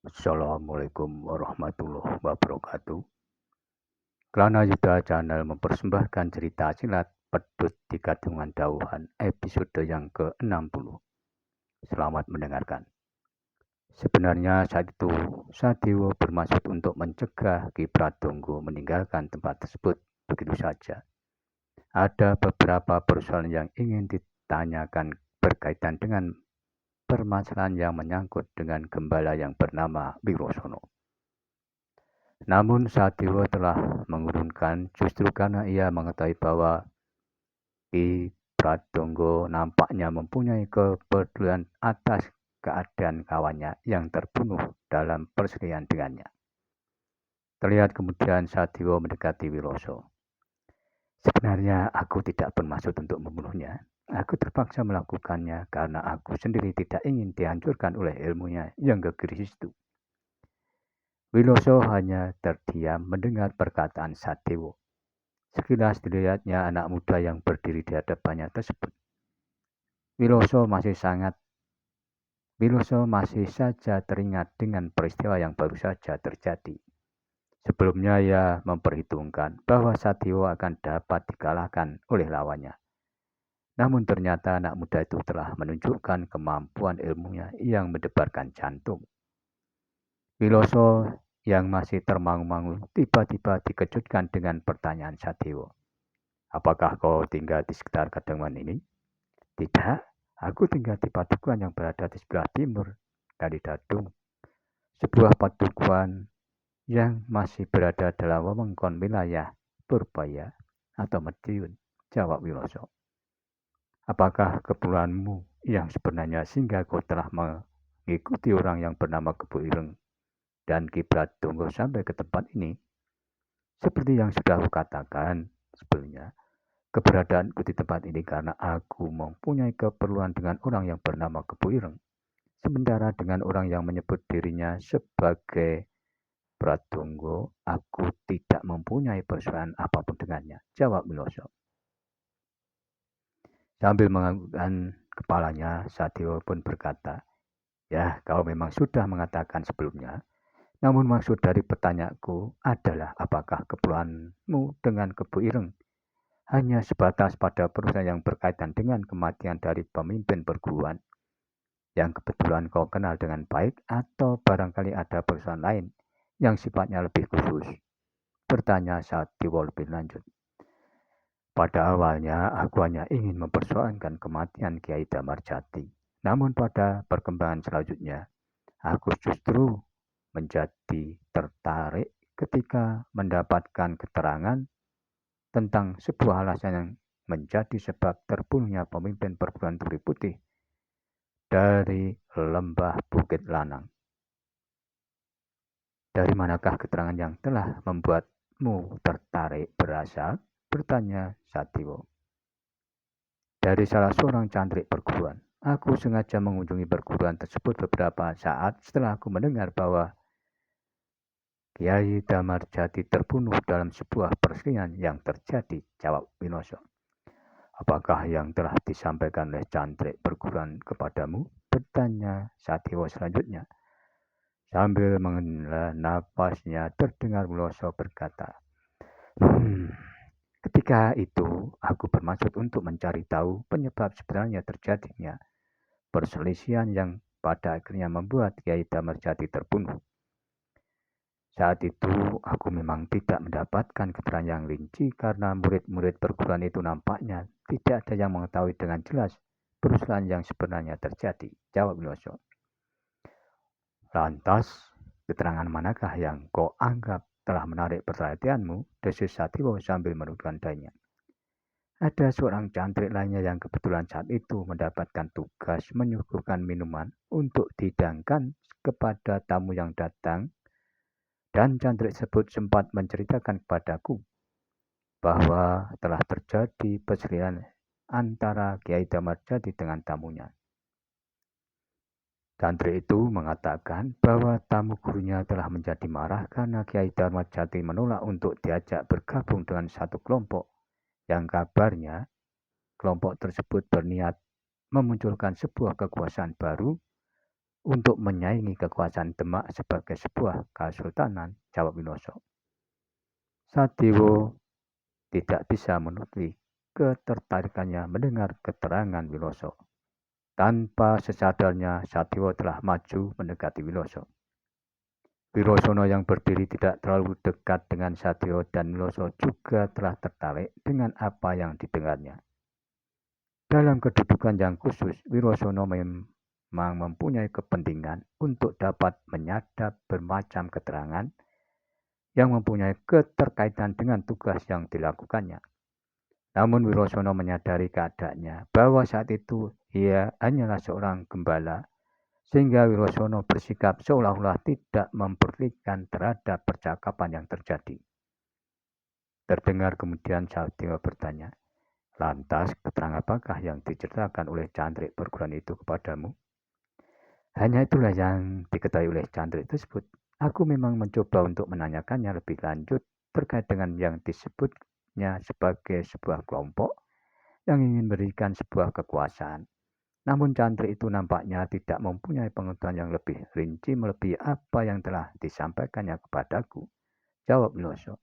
Assalamualaikum warahmatullahi wabarakatuh. Kelana Yuda Channel mempersembahkan cerita silat Pedut di Kadungan Dauhan episode yang ke-60. Selamat mendengarkan. Sebenarnya saat itu Sadewa bermaksud untuk mencegah Ki Pradonggo meninggalkan tempat tersebut begitu saja. Ada beberapa persoalan yang ingin ditanyakan berkaitan dengan permasalahan yang menyangkut dengan gembala yang bernama Wirosono. Namun Sadewa telah mengurungkan justru karena ia mengetahui bahwa Ki Pradonggo nampaknya mempunyai kepedulian atas keadaan kawannya yang terbunuh dalam perselisihan dengannya. Terlihat kemudian Sadewa mendekati Wiroso. Sebenarnya aku tidak bermaksud untuk membunuhnya. Aku terpaksa melakukannya karena aku sendiri tidak ingin dihancurkan oleh ilmunya yang kegiris itu. Wiloso hanya terdiam mendengar perkataan Sadewa. Sekilas dilihatnya anak muda yang berdiri di hadapannya tersebut. Wiloso masih saja teringat dengan peristiwa yang baru saja terjadi. Sebelumnya ia memperhitungkan bahwa Sadewa akan dapat dikalahkan oleh lawannya. Namun ternyata anak muda itu telah menunjukkan kemampuan ilmunya yang mendebarkan jantung. Wiloso yang masih termangu-mangu tiba-tiba dikejutkan dengan pertanyaan Sadewa. Apakah kau tinggal di sekitar Kadungan ini? Tidak, aku tinggal di padukuhan yang berada di sebelah timur dari Dadung. Sebuah padukuhan yang masih berada dalam wewengkon wilayah Purbaya atau Madiun, jawab Wiloso. Apakah keperluanmu yang sebenarnya sehingga kau telah mengikuti orang yang bernama Kebu Ireng dan Ki Pradonggo sampai ke tempat ini? Seperti yang sudah aku katakan sebelumnya, keberadaanku di tempat ini karena aku mempunyai keperluan dengan orang yang bernama Kebu Ireng. Sementara dengan orang yang menyebut dirinya sebagai Pradonggo, aku tidak mempunyai persoalan apapun dengannya, jawab Wiloso. Sambil menganggukkan kepalanya, Sadewa pun berkata, ya, kau memang sudah mengatakan sebelumnya. Namun maksud dari pertanyaanku adalah apakah keperluanmu dengan Kebu Ireng hanya sebatas pada perusahaan yang berkaitan dengan kematian dari pemimpin perguruan yang kebetulan kau kenal dengan baik atau barangkali ada perusahaan lain yang sifatnya lebih khusus? Bertanya Sadewa lebih lanjut. Pada awalnya aku hanya ingin mempersoalkan kematian Kiai Damarjati. Namun pada perkembangan selanjutnya, aku justru menjadi tertarik ketika mendapatkan keterangan tentang sebuah alasan yang menjadi sebab terbunuhnya pemimpin perguruan Turi Putih dari lembah Bukit Lanang. Dari manakah keterangan yang telah membuatmu tertarik berasal? Bertanya Sadewa. Dari salah seorang cantrik perguruan. Aku sengaja mengunjungi perguruan tersebut beberapa saat setelah aku mendengar bahwa Kiai Damarjati terbunuh dalam sebuah perselisihan yang terjadi, jawab Wiloso. Apakah yang telah disampaikan oleh cantrik perguruan kepadamu? Bertanya Sadewa selanjutnya. Sambil menghela napasnya terdengar Wiloso berkata, ketika itu aku bermaksud untuk mencari tahu penyebab sebenarnya terjadinya perselisihan yang pada akhirnya membuat Kiai Damarjati terbunuh. Saat itu aku memang tidak mendapatkan keterangan yang rinci karena murid-murid perguruan itu nampaknya tidak ada yang mengetahui dengan jelas perselisihan yang sebenarnya terjadi, jawab Wiloso. Lantas, keterangan manakah yang kau anggap telah menarik perhatianmu? Desis Sadewa sambil menundukkan dahinya. Ada seorang cantrik lainnya yang kebetulan saat itu mendapatkan tugas menyuguhkan minuman untuk dihidangkan kepada tamu yang datang, dan cantrik tersebut sempat menceritakan kepadaku bahwa telah terjadi perselisihan antara Kiai Damarjati dengan tamunya. Cantrik itu mengatakan bahwa tamu gurunya telah menjadi marah karena Kiai Damarjati menolak untuk diajak bergabung dengan satu kelompok yang kabarnya kelompok tersebut berniat memunculkan sebuah kekuasaan baru untuk menyaingi kekuasaan Demak sebagai sebuah kesultanan, jawab Winoso. Sadewo tidak bisa menutupi ketertarikannya mendengar keterangan Winoso. Tanpa sesadarnya, Sadewo telah maju mendekati Winoso. Wirosono yang berdiri tidak terlalu dekat dengan Sadewo dan Winoso juga telah tertarik dengan apa yang didengarnya. Dalam kedudukan yang khusus, Wirosono memang mempunyai kepentingan untuk dapat menyadap bermacam keterangan yang mempunyai keterkaitan dengan tugas yang dilakukannya. Namun Wirosono menyadari keadaannya bahwa saat itu ia hanyalah seorang gembala, sehingga Wirosono bersikap seolah-olah tidak memperdulikan terhadap percakapan yang terjadi. Terdengar kemudian Sadewo bertanya, "Lantas keterangan apakah yang diceritakan oleh cantrik perguruan itu kepadamu?" "Hanya itulah yang diketahui oleh cantrik tersebut. Aku memang mencoba untuk menanyakannya lebih lanjut terkait dengan yang disebutnya sebagai sebuah kelompok yang ingin memberikan sebuah kekuasaan. Namun cantrik itu nampaknya tidak mempunyai pengetahuan yang lebih rinci melebihi apa yang telah disampaikannya kepadaku," jawab Winoso.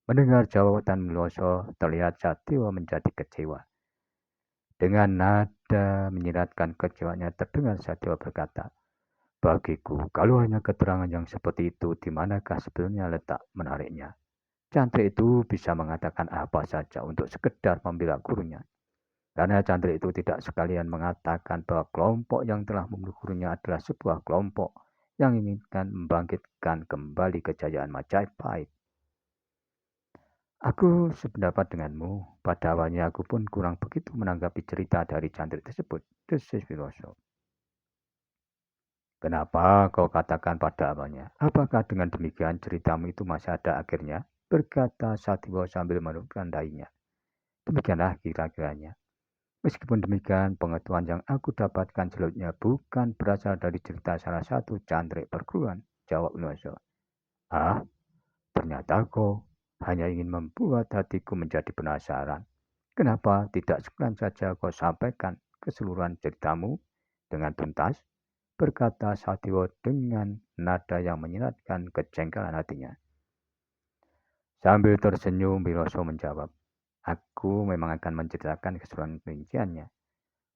Mendengar jawaban Winoso, terlihat Sadewo menjadi kecewa. Dengan nada menyiratkan kecewanya terdengar Sadewo berkata, "Bagiku, kalau hanya keterangan yang seperti itu, di manakah sebenarnya letak menariknya? Cantrik itu bisa mengatakan apa saja untuk sekedar membela gurunya. Karena cantrik itu tidak sekalian mengatakan bahwa kelompok yang telah membunuh gurunya adalah sebuah kelompok yang inginkan membangkitkan kembali kejayaan Majapahit. Aku sependapat denganmu. Pada awalnya aku pun kurang begitu menanggapi cerita dari cantrik tersebut," desis Wiroso. "Kenapa kau katakan pada awalnya? Apakah dengan demikian ceritamu itu masih ada akhirnya?" berkata Sadewo sambil menundukkan dahinya. "Demikianlah kira-kiranya. Meskipun demikian, pengetahuan yang aku dapatkan selanjutnya bukan berasal dari cerita salah satu cantrik perguruan," jawab Winoso. "Ah, ternyata kau hanya ingin membuat hatiku menjadi penasaran. Kenapa tidak sekalian saja kau sampaikan keseluruhan ceritamu dengan tuntas?" berkata Sadewo dengan nada yang menyiratkan kejengkelan hatinya. Sambil tersenyum, Winoso menjawab, "Aku memang akan menceritakan keseluruhan rinciannya."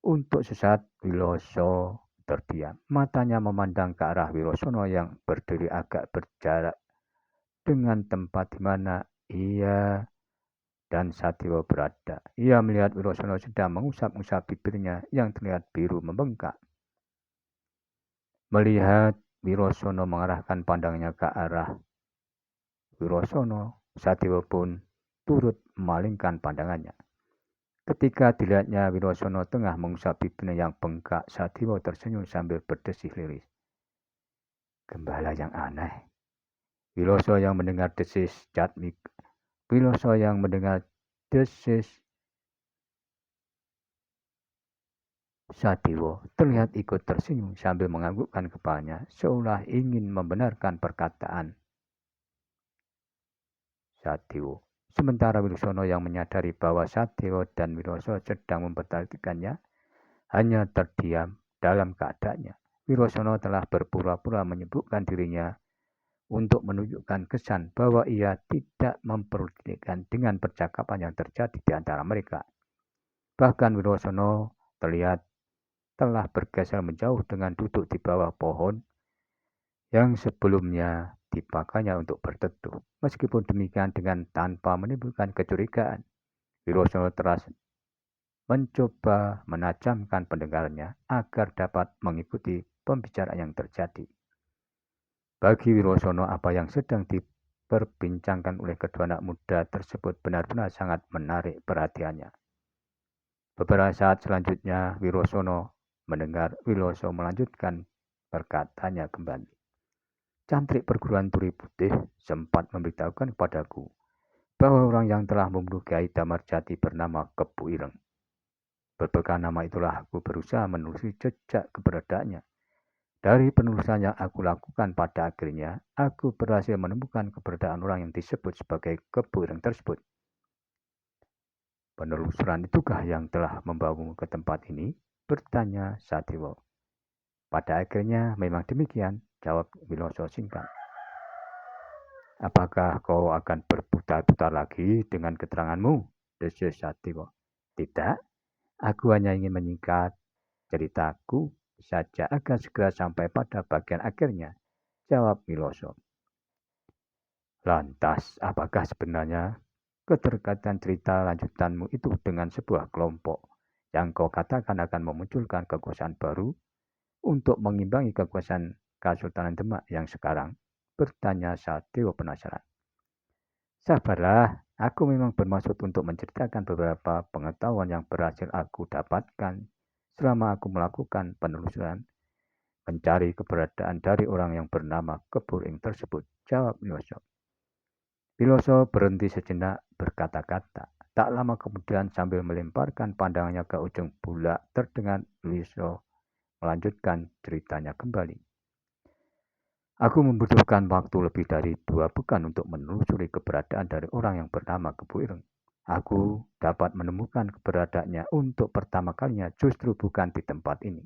Untuk sesaat, Winoso terdiam. Matanya memandang ke arah Wirosono yang berdiri agak berjarak dengan tempat di mana ia dan Sadewo berada. Ia melihat Wirosono sedang mengusap-usap bibirnya yang terlihat biru membengkak. Melihat Wirosono mengarahkan pandangnya ke arah Wirosono, Sadewo pun turut memalingkan pandangannya. Ketika dilihatnya Wirosono tengah mengusap bibirnya yang bengkak, Sadewo tersenyum sambil berdesih liris. "Gembala yang aneh." Wiloso yang mendengar desis Sadewo terlihat ikut tersenyum sambil menganggukkan kepalanya seolah ingin membenarkan perkataan Sadewo. Sementara Wilosono yang menyadari bahwa Sadewo dan Wiloso sedang memperhatikannya hanya terdiam dalam keadaannya. Wilosono telah berpura-pura menyibukkan dirinya untuk menunjukkan kesan bahwa ia tidak memperdulikan dengan percakapan yang terjadi di antara mereka. Bahkan Wirosono terlihat telah bergeser menjauh dengan duduk di bawah pohon yang sebelumnya dipakainya untuk berteduh. Meskipun demikian, dengan tanpa menimbulkan kecurigaan, Wirosono terus mencoba menajamkan pendengarannya agar dapat mengikuti pembicaraan yang terjadi. Bagi Wirosono, apa yang sedang diperbincangkan oleh kedua anak muda tersebut benar-benar sangat menarik perhatiannya. Beberapa saat selanjutnya, Wirosono mendengar Wiloso melanjutkan perkataannya kembali. "Cantrik perguruan Turi Putih sempat memberitahukan kepadaku bahwa orang yang telah membunuh Kiai Damarjati bernama Kebu Ireng. Berbekal nama itulah aku berusaha menelusuri jejak keberadaannya. Dari penelusuran yang aku lakukan, pada akhirnya aku berhasil menemukan keberadaan orang yang disebut sebagai Kebu Ireng tersebut." "Penelusuran itukah yang telah membawamu ke tempat ini?" bertanya Sadewo. Pada akhirnya memang demikian, jawab Wiloso singkat. Apakah kau akan berputar-putar lagi dengan keteranganmu? Desis Sadewa. Tidak, aku hanya ingin menyingkat ceritaku saja agar segera sampai pada bagian akhirnya, jawab Wiloso. Lantas, apakah sebenarnya keterkaitan cerita lanjutanmu itu dengan sebuah kelompok yang kau katakan akan memunculkan kekuasaan baru untuk mengimbangi kekuasaan Kesultanan Demak yang sekarang? Bertanya Sadewa penasaran. Sabarlah, aku memang bermaksud untuk menceritakan beberapa pengetahuan yang berhasil aku dapatkan selama aku melakukan penelusuran mencari keberadaan dari orang yang bernama Keburing tersebut, jawab Wiloso. Wiloso berhenti sejenak berkata-kata. Tak lama kemudian sambil melemparkan pandangannya ke ujung bulak terdengar Wiloso melanjutkan ceritanya kembali. Aku membutuhkan waktu lebih dari 2 pekan untuk menelusuri keberadaan dari orang yang bernama Kebu Ireng. Aku dapat menemukan keberadaannya untuk pertama kalinya justru bukan di tempat ini.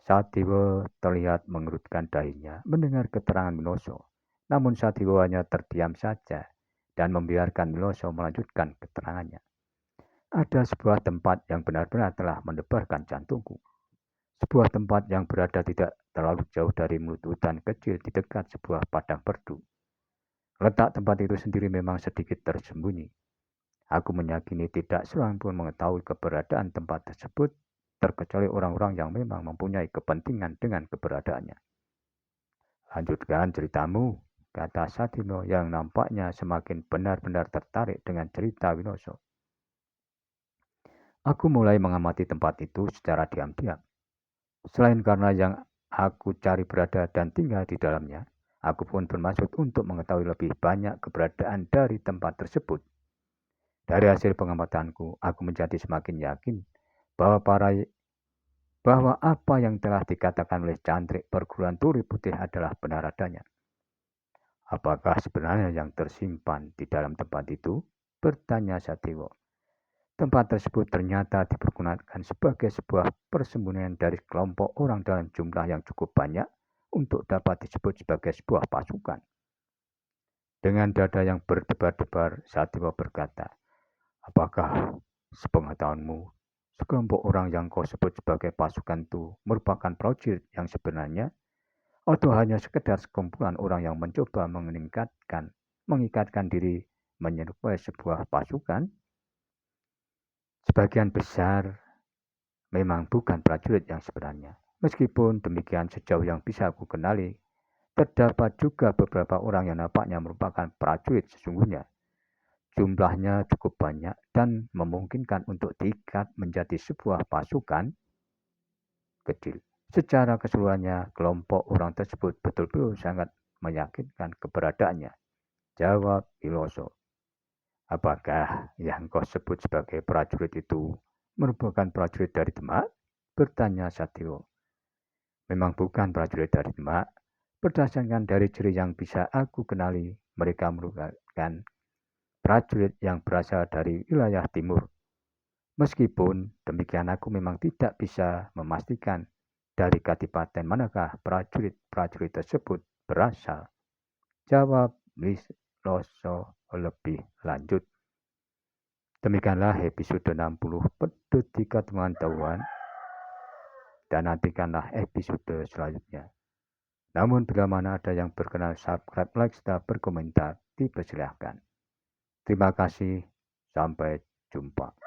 Sadewa terlihat mengerutkan dahinya mendengar keterangan Wiloso. Namun Sadewa hanya terdiam saja dan membiarkan Wiloso melanjutkan keterangannya. Ada sebuah tempat yang benar-benar telah mendebarkan jantungku. Sebuah tempat yang berada tidak terlalu jauh dari mulut hutan kecil di dekat sebuah padang perdu. Letak tempat itu sendiri memang sedikit tersembunyi. Aku meyakini tidak seorang pun mengetahui keberadaan tempat tersebut, terkecuali orang-orang yang memang mempunyai kepentingan dengan keberadaannya. Lanjutkan ceritamu, kata Satino yang nampaknya semakin benar-benar tertarik dengan cerita Wiloso. Aku mulai mengamati tempat itu secara diam-diam. Selain karena yang aku cari berada dan tinggal di dalamnya, aku pun bermaksud untuk mengetahui lebih banyak keberadaan dari tempat tersebut. Dari hasil pengamatanku, aku menjadi semakin yakin bahwa apa yang telah dikatakan oleh cantrik perguruan turi putih adalah benar adanya. Apakah sebenarnya yang tersimpan di dalam tempat itu? Bertanya Sadewa. Tempat tersebut ternyata dipergunakan sebagai sebuah persembunyian dari kelompok orang dalam jumlah yang cukup banyak untuk dapat disebut sebagai sebuah pasukan. Dengan dada yang berdebar-debar, Sadewa berkata, apakah sepengetahuanmu, sekelompok orang yang kau sebut sebagai pasukan itu merupakan prajurit yang sebenarnya? Atau hanya sekedar sekumpulan orang yang mencoba mengikatkan diri menyerupai sebuah pasukan? Sebagian besar memang bukan prajurit yang sebenarnya. Meskipun demikian, sejauh yang bisa aku kenali, terdapat juga beberapa orang yang nampaknya merupakan prajurit sesungguhnya. Jumlahnya cukup banyak dan memungkinkan untuk diikat menjadi sebuah pasukan kecil. Secara keseluruhannya, kelompok orang tersebut betul-betul sangat meyakinkan keberadaannya. Jawab Wiloso. Apakah yang kau sebut sebagai prajurit itu merupakan prajurit dari Demak? Bertanya Satrio. Memang bukan prajurit dari Demak. Berdasarkan dari ciri yang bisa aku kenali, mereka merupakan prajurit yang berasal dari wilayah timur. Meskipun demikian, aku memang tidak bisa memastikan dari kadipaten manakah prajurit-prajurit tersebut berasal. Jawab Wiloso lebih lanjut. Demikianlah episode 60 Pedut di Ketengahtahuan, dan nantikanlah episode selanjutnya. Namun bila mana ada yang berkenan, subscribe, like, serta berkomentar, dipersilahkan. Terima kasih, sampai jumpa.